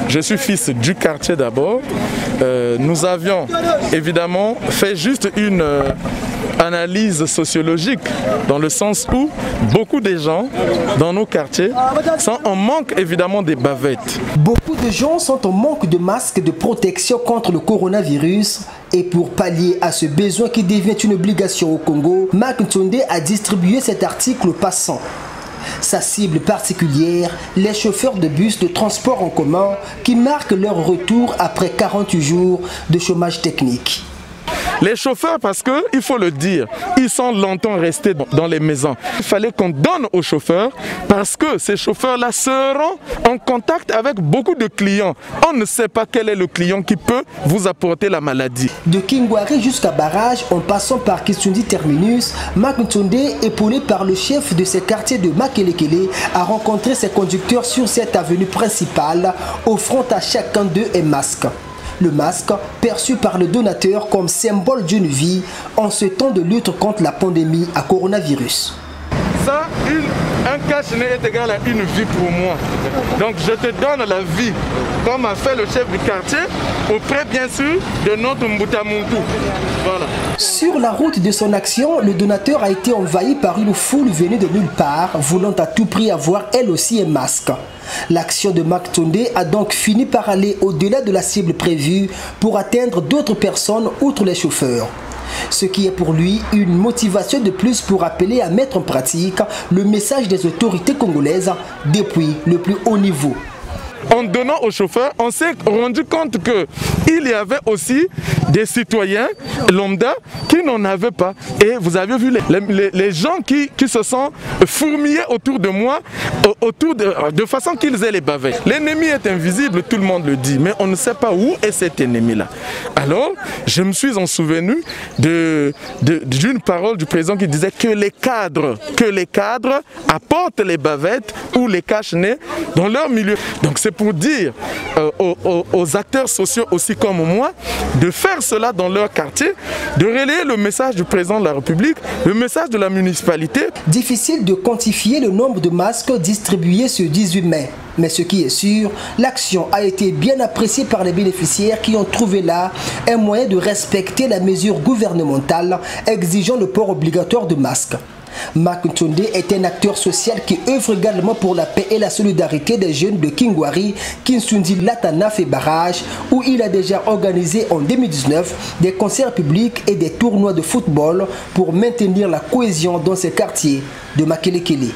Je suis fils du quartier d'abord. Nous avions évidemment fait juste une analyse sociologique dans le sens où beaucoup de gens dans nos quartiers sont en manque évidemment des bavettes. Beaucoup de gens sont en manque de masques de protection contre le coronavirus. Et pour pallier à ce besoin qui devient une obligation au Congo, Marc Ntonde a distribué cet article aux passants. Sa cible particulière, les chauffeurs de bus de transport en commun qui marquent leur retour après 48 jours de chômage technique. Les chauffeurs, parce qu'il faut le dire, ils sont longtemps restés dans les maisons. Il fallait qu'on donne aux chauffeurs parce que ces chauffeurs-là seront en contact avec beaucoup de clients. On ne sait pas quel est le client qui peut vous apporter la maladie. De Kingwari jusqu'à Barrage, en passant par Kisundi Terminus, Marc Ntonde, épaulé par le chef de ces quartiers de Makelekele, a rencontré ses conducteurs sur cette avenue principale, offrant à chacun d'eux un masque. Le masque, perçu par le donateur comme symbole d'une vie en ce temps de lutte contre la pandémie à coronavirus. Ça, un cache-nez est égal à une vie pour moi. Donc je te donne la vie, comme a fait le chef du quartier, auprès bien sûr de notre Mbutamuntu. Voilà. Sur la route de son action, le donateur a été envahi par une foule venue de nulle part, voulant à tout prix avoir elle aussi un masque. L'action de Marc Ntonde a donc fini par aller au-delà de la cible prévue pour atteindre d'autres personnes outre les chauffeurs. Ce qui est pour lui une motivation de plus pour appeler à mettre en pratique le message des autorités congolaises depuis le plus haut niveau. En donnant aux chauffeurs, on s'est rendu compte qu'il y avait aussi des citoyens lambda qui n'en avaient pas. Et vous avez vu les gens qui se sont fourmillés autour de moi, de façon qu'ils aient les bavettes. L'ennemi est invisible, tout le monde le dit, mais on ne sait pas où est cet ennemi-là. Alors, je me suis en souvenu d'une parole du président qui disait que les cadres apportent les bavettes ou les cache-nez dans leur milieu. Donc c'est pour dire aux acteurs sociaux aussi comme moi de faire cela dans leur quartier, de relayer le message du président de la République, le message de la municipalité. Difficile de quantifier le nombre de masques distribués ce 18 mai. Mais ce qui est sûr, l'action a été bien appréciée par les bénéficiaires qui ont trouvé là un moyen de respecter la mesure gouvernementale exigeant le port obligatoire de masques. Marc Ntonde est un acteur social qui œuvre également pour la paix et la solidarité des jeunes de Kingwari, Kinsundi, Latanaf et Barrage, où il a déjà organisé en 2019 des concerts publics et des tournois de football pour maintenir la cohésion dans ces quartiers de Makelekele.